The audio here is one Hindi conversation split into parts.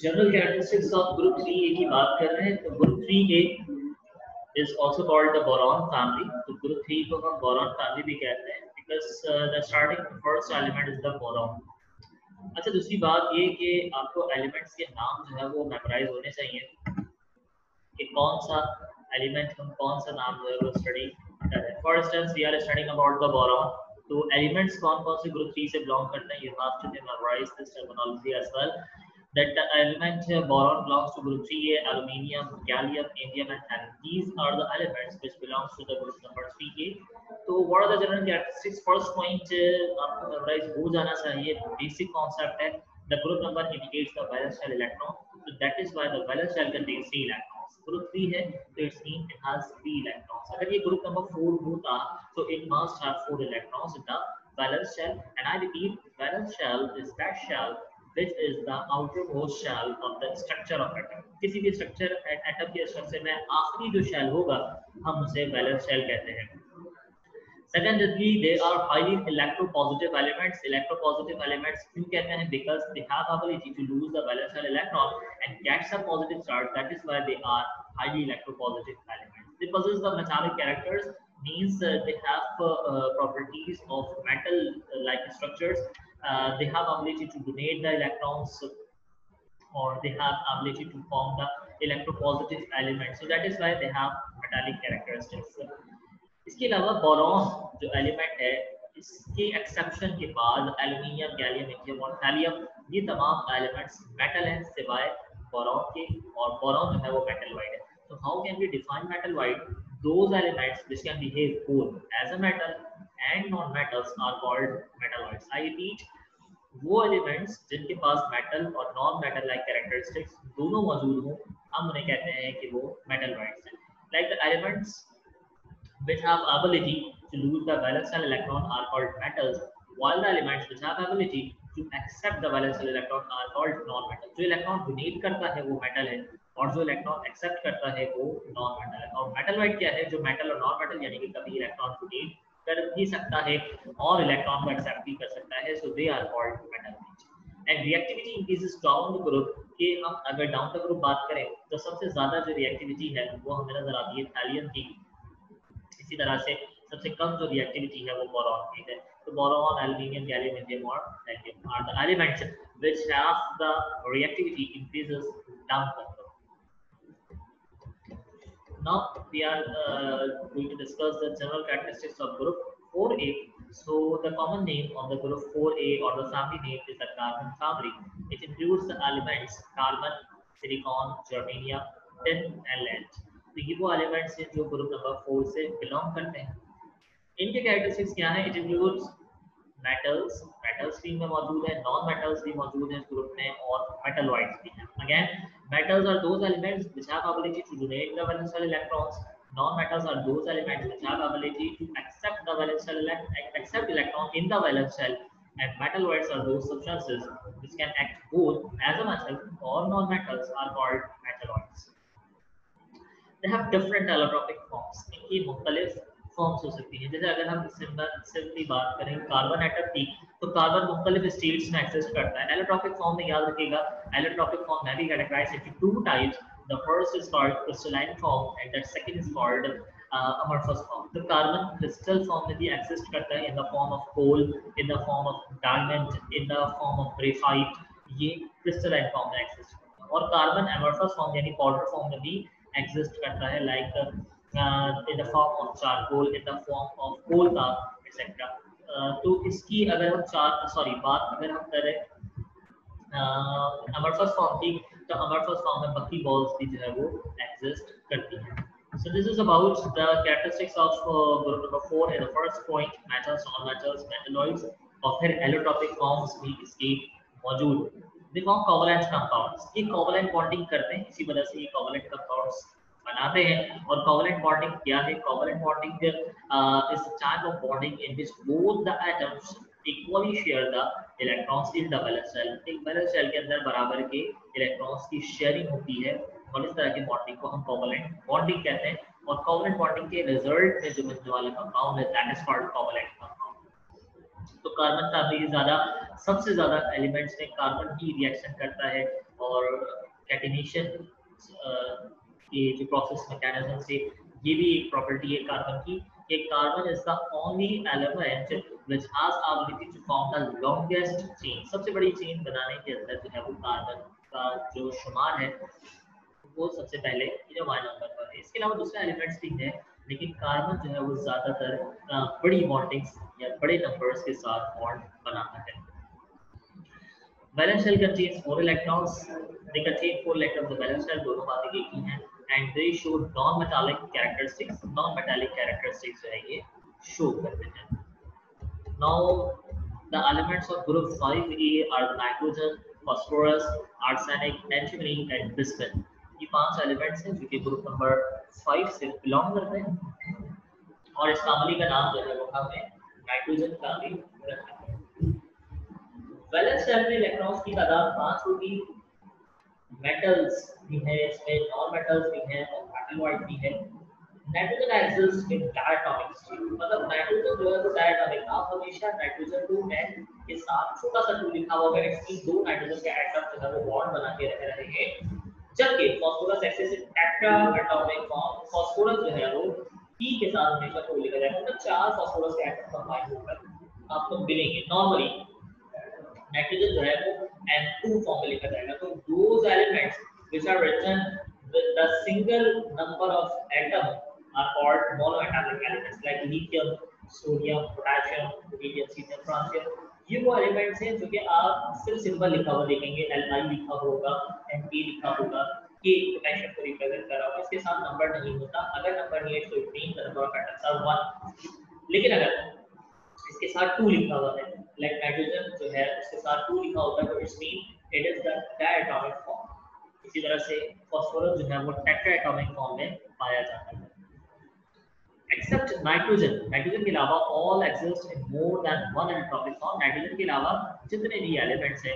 General characteristics of group 3A की बात कर रहे हैं तो group 3A is also called the boron family. तो group 3 को हम boron family भी कहते हैं because the starting first element is the boron. अच्छा दूसरी बात ये कि आपको एलिमेंट्स के नाम जो है वो मेमोराइज होने चाहिए कि कौन सा एलिमेंट हम कौन सा नाम जो है वो स्टडी कर रहे हैं. For instance we are studying about the boron. तो एलिमेंट्स कौन कौन से ग्रुप 3 से बिलोंग करते हैं, you have to memorize this terminology as well. That the element boron belongs to group 3A, aluminium, gallium, indium, and these are the elements which belongs to the group number 3A. तो what are the general characteristics? First point आपको memorize हो जाना चाहिए. Basic concept है. The group number indicates the valence shell electron. So that is why the valence shell contains 3 electrons. Group 3 है, so it means it has 3 electrons. अगर ये group number 4 होता, so it must have 4 electrons in the valence shell. And I repeat, valence shell is that shell which is the outermost shell of the structure of atom. किसी भी structure atom के structure में आखिरी जो shell होगा हम उसे valence shell कहते हैं. Secondly, they are highly electropositive elements. Electropositive elements क्यों कहते हैं? Because they have ability to lose the valence shell electron and get some positive charge. That is why they are highly electropositive elements. They possess the metallic characters, means they have properties of metal-like structures. They have ability to donate the electrons, or they have ability to form the electropositive element. So that is why they have metallic characteristics. इसके अलावा बोरॉन जो एलिमेंट है इसके एक्सेप्शन के बाद एल्यूमिनियम, गैलियम, इंडियम और थैलियम ये तमाम एलिमेंट्स मेटल हैं सिवाय बोरॉन के, और बोरॉन जो है वो मेटल वाइड है. तो how can we define metalloid? Those elements which can behave both as a metal and non metals are called metalloids. I repeat, वो एलिमेंट्स जिनके पास मेटल और नॉन मेटल लाइक कैरेक्टरिस्टिक्स दोनों मौजूद हों हम उन्हें कहते हैं कि वो मेटल वाइड्स हैं. Like the elements which have ability to lose the valence shell electron are called metals, while the elements which have ability to accept the valence shell electron are called non-metals. जो इलेक्ट्रॉन डोनेट करता है वो मेटल है और जो इलेक्ट्रॉन एक्सेप्ट करता है वो नॉन मेटल है. और मेटल वाइड क्या है? जो मेटल और नॉन मेटल यानी कि कभी इलेक्ट्रॉन डोनेट कर भी सकता है और इलेक्ट्रॉन को एक्सेप्ट भी कर सकता है. So they are called metal wide. And reactivity increases down the group. कि हम अगर डाउन द ग्रुप बात करें तो सबसे ज्यादा जो रिएक्टिविटी है वो हमें नजर आती है थैलियम की. इसी तरह से सबसे कम जो रिएक्टिविटी है वो बोरॉन की है. तो बोरॉन, एल्यूमिनियम, गैलियम, इंडियम और thallium are the elements which have the reactivity increases down the group. Now we are going to discuss the general characteristics of group 4A. So the common name of the group 4A or the family name is the carbon family. It includes the elements carbon, silicon, germanium, tin and lead. तो ये वो एलिमेंट्स हैं जो ग्रुप नंबर 4 से बिलोंग करते हैं. इनके कैरेक्टरिस्टिक्स क्या है? इट इंक्लूड्स मेटल्स, मेटल्स भी में मौजूद है, नॉन मेटल्स भी मौजूद हैं इस ग्रुप में और मेटलॉइड्स भी हैं. Again metals are those elements which have ability to donate the valence shell electrons. Non-metals are those elements which have ability to accept the valence shell accept electron in the valence shell. And metalloids are those substances which can act both as a metal or non-metals are called metalloids. They have different allotropic forms. इनकी मुख्तलिफ फॉर्म्स हो सकती हैं. जैसे अगर हम सिंपली बात करें कार्बन एटम की तो कार्बन मुख्तलिफ स्टेट्स में एग्जिस्ट करता है. एलोट्रॉपिक फॉर्म में याद रखिएगा एलोट्रॉपिक फॉर्म में भी categorise into two types. The first is called crystalline form and the second is called amorphous form. तो कार्बन क्रिस्टल फॉर्म में भी एग्जिस्ट करता है in the form of coal, in the form of diamond, in the form of graphite. ये क्रिस्टलाइन फॉर्म में एग्जिस्ट करता है. और कार्बन अमorphous फॉर्म यानी पाउडर फॉर्म में भी exist करता है like in the form of charcoal, in the form of coal tar etc. तो इसकी अगर हम बात अगर हम करें amorphous form की तो amorphous form में बकी balls भी जो है वो exist करती है. So this is about the characteristics of group number 4. in the first point metals, non-metals, metalloids और फिर allotropic forms भी इसकी मौजूद. देखो कोवलेंट कंपाउंड्स ये कोवलेंट बॉन्डिंग करते हैं, इसी वजह से ये कोवलेंट कंपाउंड्स बनाते हैं. और कोवलेंट बॉन्डिंग क्या है? Covalent bonding is a type of bonding in which both the atoms equally share the electrons in the valence shell. एक वैलेंस शेल के अंदर बराबर के इलेक्ट्रॉन्स की शेयरिंग होती है और इस तरह की बॉन्डिंग को हम कोवलेंट बॉन्डिंग कहते हैं. और कोवलेंट बॉन्डिंग के रिजल्ट में जो बनने वाला कंपाउंड है that is called covalent compound. तो कार्बन फैमिली की सबसे ज्यादा एलिमेंट्स में कार्बन ही रिएक्शन करता है और कैटिनेशन ये जो प्रोसेस मैकेनिज्म से ये भी एक प्रॉपर्टी है कार्बन की कि carbon is the only element which has ability to form the longest chain. सबसे बड़ी चेन बनाने के अंदर जो है वो कार्बन का जो शुमार है वो सबसे पहले ये 1 नंबर पर है। इसके अलावा दूसरे एलिमेंट्स भी हैं लेकिन कार्बन जो है वो ज्यादातर बड़ी बॉन्डिंग्स या बड़े नंबर्स के साथ बॉन्ड बनाता है। Valence shell contains 4 electrons. They contain 4 electrons. The valence shell दोनों बातें एक ही हैं and they show non-metallic characteristics. Non-metallic characteristics जो है ये show करते हैं। Now the elements of group 5A are nitrogen, phosphorus, arsenic, antimony and bismuth. ये 5 एलिमेंट्स हैं जो कि ग्रुप नंबर 5 से बिलोंग करते हैं और इस फैमिली का नाम जो है वो हमने नाइट्रोजन फैमिली रखा है। वैलेंस शेल में इलेक्ट्रॉन्स की तादाद 5 होगी। मेटल्स भी हैं इसमें, नॉन मेटल्स भी हैं और मेटलॉइड भी है। नाइट्रोजन एक्सिस्ट इन डायटोमिक स्टेट, मतलब नाइट्रोजन जो है वो डायटोमिक, आप हमेशा नाइट्रोजन 2 n के साथ छोटा सा 2 लिखा होगा, इसकी दो नाइट्रोजन के एटम जो है वो बॉन्ड बना के रखे रहेंगे। जबकि फास्फोरस एक्सिस इन टेट्रा एटॉमिक फॉर्म, फास्फोरस जो है वो p के साथ हमेशा 2 लिखा जाएगा, मतलब 4 फास्फोरस के एटम कंबाइन होकर आपको मिलेंगे। नॉर्मली नाइट्रोजन जो है वो n2 फॉर्म में लिखा जाएगा। तो those elements which are written with the single number of atom are called monoatomic elements like lithium, sodium, potassium, rubidium, cesium, francium। ये वो एलिमेंट्स हैं जो कि आप सिर्फ सिंबल लिखा हुआ देखेंगे, Li लिखा होगा, Mp लिखा होगा, K पोटेंशियल को रिप्रेजेंट कर रहा होगा, इसके साथ नंबर नहीं होता। अगर नंबर नहीं है तो it means the number of atoms are 1। लेकिन अगर इसके साथ 2 लिखा हुआ है, लाइक नाइट्रोजन जो है उसके साथ 2 लिखा होता है, तो it's mean it is the diatomic form. इसी तरह से फास्फोरस जो है वो टेट्राएटॉमिक फॉर्म में पाया जाता है। एक्सेप्ट नाइट्रोजन, नाइट्रोजन के अलावा all exist in more than one atomic form. Nitrogen के अलावा जितने भी एलिमेंट्स हैं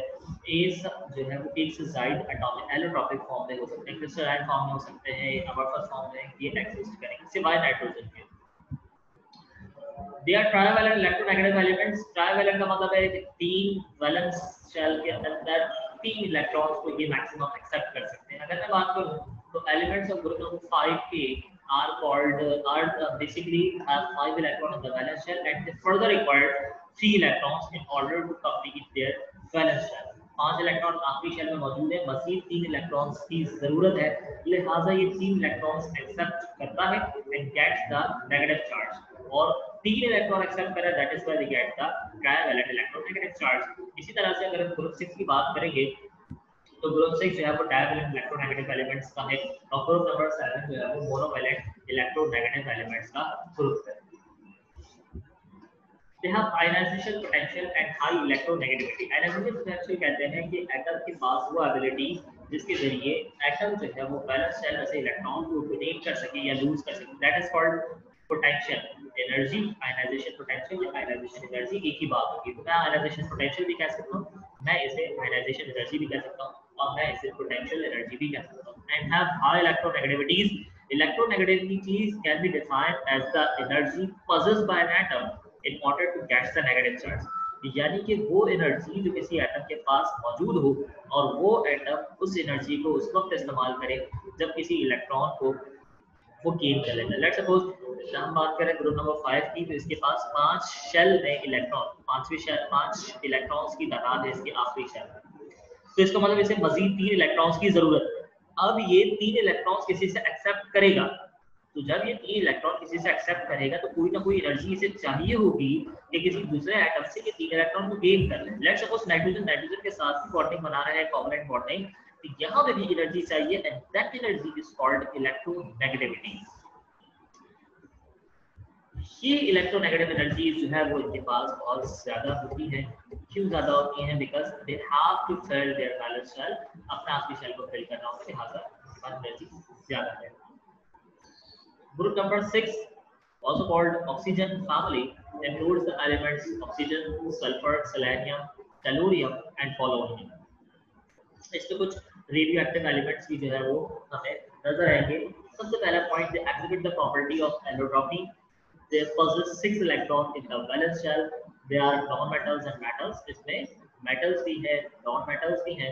ये सब जो है वो एक से ज्यादा एटॉमिक एलोट्रॉपिक फॉर्म में हो सकते हैं, क्रिस्टलाइन फॉर्म में हो सकते हैं, अमorphous फॉर्म में ये एग्जिस्ट करेंगे सिवाय नाइट्रोजन के। They are trivalent electronegative elements। Trivalent का मतलब है कि 3 वैलेंस शेल के अंदर 3 इलेक्ट्रॉन्स को ये मैक्सिमम एक्सेप्ट कर सकते हैं। अगर मैं बात करूं तो elements of group number 5K are called basically have 5 electrons in the valence shell and they further require 3 electrons in order to complete their valence shell। 5 electron आखिरी शेल में मौजूद है, मजीद 3 इलेक्ट्रॉन्स की जरूरत है, लिहाजा ये 3 इलेक्ट्रॉन्स एक्सेप्ट करता है and gets the negative charge. और 3 इलेक्ट्रॉन एक्सेप्ट करे, that is why we get the trivalent electronegative charge. इसी तरह से अगर हम ग्रुप 6 की बात करेंगे तो ग्रुप 6 जो है वो डायवैलेंट इलेक्ट्रोनेगेटिव एलिमेंट्स का है और ग्रुप नंबर 7 जो है वो मोनोवैलेंट इलेक्ट्रोनेगेटिव एलिमेंट्स का ग्रुप है। They have ionization potential and high electronegativity। Ionization potential कहते हैं कि एटम के पास वो एबिलिटी जिसके जरिए एटम जो है वो बैलेंस शेल से इलेक्ट्रॉन को डोनेट कर सके या लूज कर सके, that is called potential energy. Ionisation potential या आयनाइजेशन एनर्जी एक ही बात होगी। तो मैं आयनाइजेशन पोटेंशियल भी कह सकता हूँ, मैं इसे आयनाइजेशन एनर्जी भी कह सकता हूँ और मैं इसे पोटेंशियल एनर्जी भी कह सकता हूँ। And have high electronegativities. Electronegativity can be defined as the energy possessed by an atom in order to get the negative charge। यानी कि वो एनर्जी जो किसी एटम के पास मौजूद हो और वो एटम उस एनर्जी को उस वक्त इस्तेमाल करे जब किसी इलेक्ट्रॉन को वो गेन कर लेता है। लेट्स सपोज हम बात करें ग्रुप नंबर 5 की, तो इसके पास 5 शेल में इलेक्ट्रॉन, 5 इलेक्ट्रॉन्स की तादाद है इसके आखिरी शेल में, तो इसका मतलब इसे मजीद 3 इलेक्ट्रॉन्स की जरूरत है। अब ये 3 इलेक्ट्रॉन्स किसी से एक्सेप्ट करेगा, तो जब ये 3 इलेक्ट्रॉन किसी से एक्सेप्ट करेगा तो कोई ना कोई एनर्जी इसे चाहिए होगी कि किसी दूसरे एटम से ये 3 इलेक्ट्रॉन को गेन कर ले। लेट्स सपोज नाइट्रोजन के साथ बॉन्डिंग बना रहा है, कोवलेंट बॉन्डिंग, तो यहाँ पे भी एनर्जी चाहिए and that energy is called electronegativity. ये इलेक्ट्रोनेगेटिव एनर्जी जो है वो इनके पास बहुत ज्यादा होती है। क्यों ज्यादा होती है? Because they have to fill their valence shell, अपना आखिरी शेल को फिल करना होता है, लिहाजा एनर्जी ज्यादा है। Group number 6 also called oxygen family includes the elements oxygen, sulfur, selenium, tellurium and polonium। इसके कुछ रेडियो एक्टिव एलिमेंट्स भी जो है वो हमें नजर आएंगे। सबसे पहला point, they exhibit the property of allotropy। They possess 6 electrons in the valence shell, they are non metals and metals, इसमें मेटल्स भी है नॉन मेटल्स भी हैं।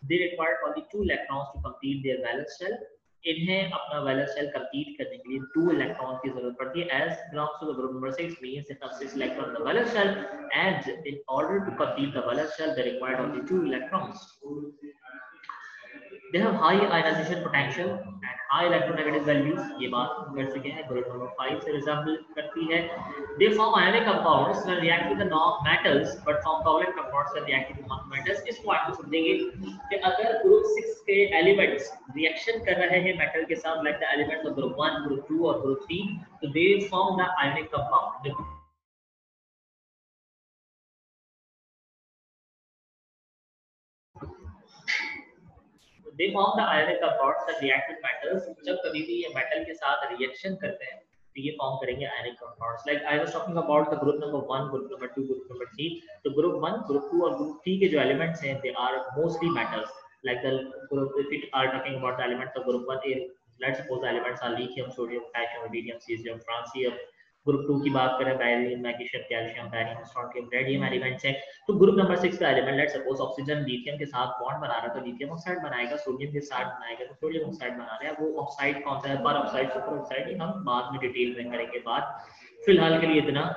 They require only 2 electrons to complete their valence shell, इन्हें अपना वैलेंस शेल कंप्लीट करने के लिए 2 इलेक्ट्रॉन की जरूरत पड़ती है। As belongs to the group number 6 means it has 6 electrons in the valence shell, and in order to complete the valence shell they require only 2 electrons. They have high ionization potential and high electronegative values, ये बात हम कर चुके हैं, ग्रुप नंबर 5 से रिजेंबल करती है। They form ionic compounds when react with the non-metals but form covalent compounds when react with non-metals। इस पॉइंट को समझेंगे कि अगर ग्रुप 6 के एलिमेंट्स रिएक्शन कर रहे हैं मेटल के साथ, like the elements of group 1, group 2 और ग्रुप 3, तो they form the ionic compound। They form the ionic compounds that react with metals। जब कभी भी ये मेटल के साथ रिएक्शन करते हैं तो ये फॉर्म करेंगे ionic compounds। Like I was talking about the group number 1, group number 2, group number 3। तो group 1, group 2 और group 3 के जो elements हैं they are mostly metals। Like the group, if we are talking about the elements of group 1, let's suppose the elements are lithium, sodium, potassium, rubidium, cesium, francium। Group 2 की बात करें beryllium, magnesium, calcium, barium, strontium, radium elements हैं। तो ग्रुप नंबर 6 का element let's suppose oxygen lithium के साथ बॉन्ड बना रहा है तो लिथियम ऑक्साइड बनाएगा, सोडियम के साथ बनाएगा तो सोडियम ऑक्साइड बना रहा है। वो ऑक्साइड कौन सा है, पर ऑक्साइड, सुपर ऑक्साइड, ये हम बाद में डिटेल में करेंगे बात। फिलहाल के लिए इतना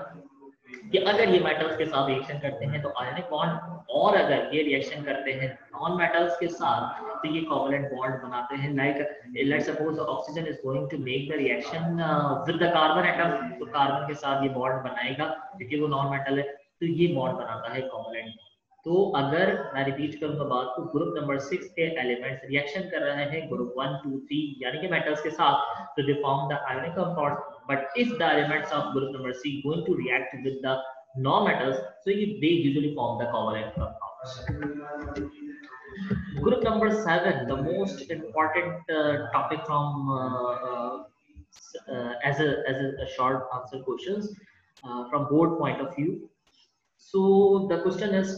कि अगर ये मेटल्स के साथ रिएक्शन करते हैं तो आयनिक बॉन्ड, और अगर ये रिएक्शन करते हैं नॉन मेटल्स के साथ तो ये कोवलेंट बॉन्ड बनाते हैं। Like let's suppose oxygen is going to make the reaction with the carbon atom, तो कार्बन के साथ ये बॉन्ड बनाएगा क्योंकि वो नॉन मेटल है, तो ये बॉन्ड बनाता है कोवलेंट। तो अगर मैं रिपीट करूंगा बात, तो ग्रुप नंबर 6 के एलिमेंट्स रिएक्शन कर रहे हैं ग्रुप 1, 2, 3 यानी कि मेटल्स के साथ, तो they form the ionic compound. But if the elements of group number C going to react with the non-metals, so they usually form the covalent compounds. Group number 7, the most important topic from as a short answer questions from board point of view. So the question is,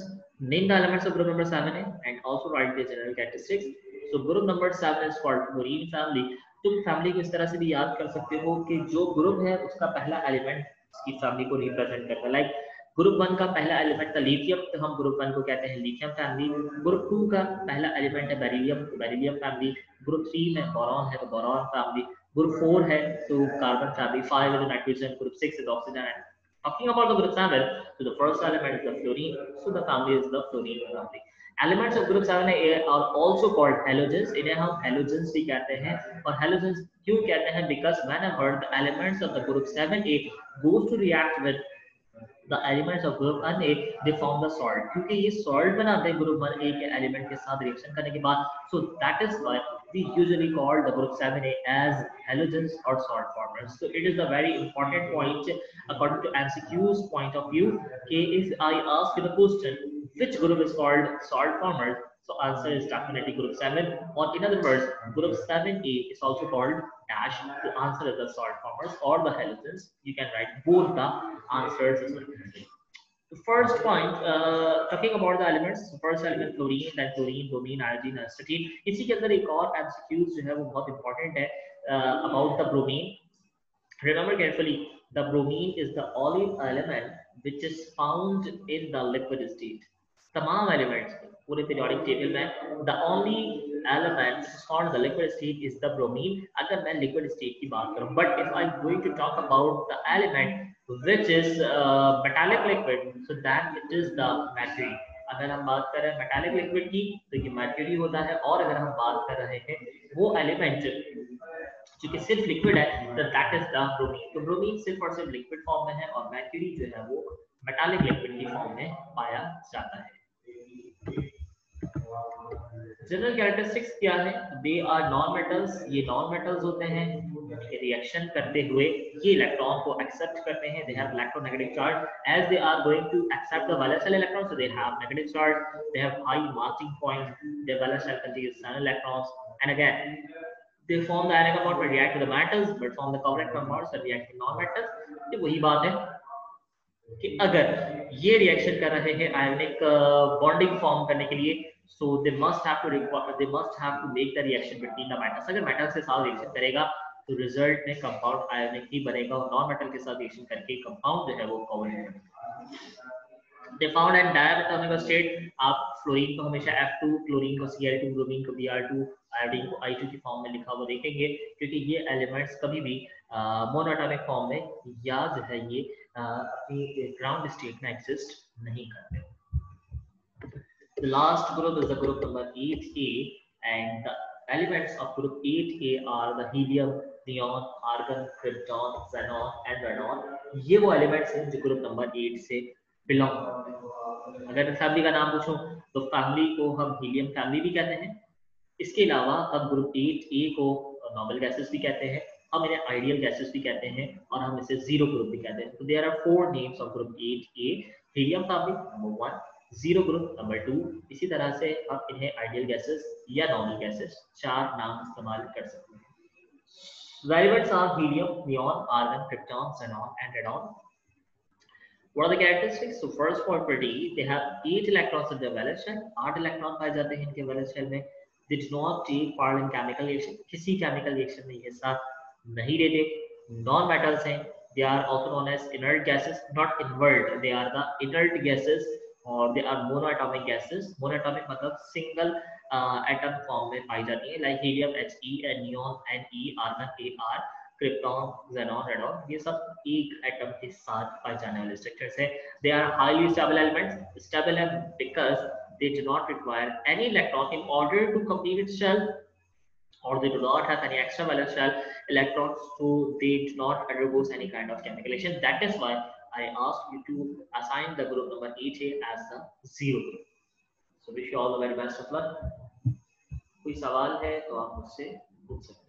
name the elements of group number 7A and also write the general characteristics. So group number 7 is called fluorine family। तुम फैमिली को इस तरह से भी याद कर सकते हो कि जो ग्रुप है उसका पहला एलिमेंट उसकी फैमिली को रिप्रेजेंट करता है। लाइक ग्रुप 1 का पहला एलिमेंट था लिथियम, तो हम ग्रुप 1 को कहते हैं लिथियम फैमिली। ग्रुप 2 का पहला एलिमेंट है बेरिलियम, तो बेरिलियम फैमिली। ग्रुप 3 में बोरॉन है तो बोरॉन फैमिली। ग्रुप 4 है तो carbon family. 5 is nitrogen, group 6 is oxygen। And talking about the group 7, so the first element is the fluorine, so the family is the fluorine family। Elements of group 7A are also called halogens। इन्हें हम halogens भी कहते हैं। और halogens क्यों कहते हैं? Because whenever the elements of the group 7A goes to react with the elements of group 1A, they form the salt। क्योंकि ये salt बनाते हैं group 1A के element के साथ reaction करने के बाद, so that is why we usually call the group 7A as halogens or salt formers। So it is a very important point according to MCQ's point of view कि if I ask you the question which group is called salt formers, so answer is definitely group 7, or in other words group 7A is also called dash, the answer is the salt formers or the halogens। You can write both the answers as well। The first point, talking about the elements, first element fluorine, then fluorine, bromine, iodine, acetylene। इसी के अंदर एक और MCQs जो है वो बहुत important है about the bromine। Remember carefully, the bromine is the only element which is found in the liquid state। तमाम एलिमेंट्स पूरे पीरियोडिक टेबल में the only element which is found in the liquid state is the bromine, अगर मैं liquid state की बात करूं। But if I'm going to talk about the element which is metallic liquid, so then it is the mercury। अगर हम बात करें metallic liquid की तो ये mercury होता है, और अगर हम बात कर रहे हैं वो एलिमेंट जो कि सिर्फ लिक्विड है तो दैट इज द ब्रोमीन। तो ब्रोमीन सिर्फ और सिर्फ लिक्विड फॉर्म में है और mercury जो है वो मेटालिक लिक्विड की फॉर्म में पाया जाता है। जनरल कैरेक्टरिस्टिक्स क्या है? दे आर नॉन मेटल्स, ये नॉन मेटल्स होते हैं, रिएक्शन करते हुए ये इलेक्ट्रॉन को एक्सेप्ट करते हैं। They have electronegative charge as they are going to accept the valence shell electron, so they have negative charge. They have high marking point, their valence shell contains 7 electrons, and again they form the ionic compound but react with the metals, but form the covalent compounds that react with non-metals। ये वही बात है कि अगर ये रिएक्शन कर रहे हैं आयनिक बॉन्डिंग फॉर्म करने के लिए, so they must have to make the reaction between the metals। अगर मेटल्स के साथ रिएक्शन करेगा तो रिजल्ट में कंपाउंड आयनिक ही बनेगा, और नॉन मेटल के साथ रिएक्शन करके कंपाउंड जो है वो कोवलेंट बनेगा। they found at diatomic state. आप फ्लोरीन को हमेशा F2, क्लोरीन को Cl2, ब्रोमीन को Br2, आयोडीन को I2 की फॉर्म में लिखा हुआ देखेंगे, क्योंकि ये एलिमेंट्स कभी भी मोनोएटॉमिक फॉर्म में या जो है ये अपनी ग्राउंड स्टेट में एग्जिस्ट नहीं करते. The last group is the group number 8A, and the elements of group 8A are the helium, neon, argon, krypton, xenon and radon. ये वो elements हैं जो group number 8 से belong करते हैं. अगर फैमिली का नाम पूछूं तो फैमिली को हम हीलियम फैमिली भी कहते हैं. इसके अलावा हम ग्रुप 8A को नॉर्मल गैसेस भी कहते हैं, हम इन्हें आइडियल गैसेस भी कहते हैं, और हम इसे जीरो ग्रुप भी कहते हैं. तो there are 4 names of group 8A. Helium family number 1, zero group number 2. इसी तरह से हम इन्हें आइडियल गैसेस या नॉर्मल गैसेस 4 नाम इस्तेमाल कर सकते हैं. Elements are helium, neon, argon, krypton, xenon and radon. What are the characteristics? So first property, they have 8 electrons in their valence shell. 8 electron पाए जाते हैं इनके वैलेंस शेल में. They do not take part in chemical reaction. किसी chemical reaction में हिस्सा नहीं लेते. Non metals हैं. They are also known as inert gases, not inert. They are the inert gases, or they are monoatomic gases. Monoatomic मतलब single atom form में पाई जाती है, like helium He and neon Ne, argon Ar, krypton, xenon, radon. ये सब एक एटम के साथ पाए जाने वाले स्ट्रक्चर्स हैं. They are highly stable elements. Stable है because they do not require any electron in order to complete its shell, or they do not have any extra valence shell electrons, so they do not undergo any kind of chemical reaction. That is why I asked you to assign the group number 8A as the zero group. So wish you all the very best of luck. कोई सवाल है तो आप मुझसे पूछ सकते हैं.